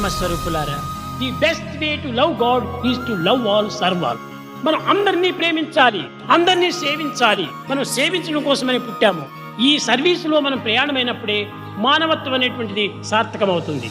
ప్రేమ స్వరూపులారా, the best way to love God is to love all, serve all. మనం అందరినీ ప్రేమించాలి, అందరినీ సేవించాలి. మనం సేవించడం కోసమని పుట్టాము. ఈ సర్వీసులో మనం ప్రయాణమైనప్పుడే మానవత్వం అనేటువంటిది సార్థకమవుతుంది.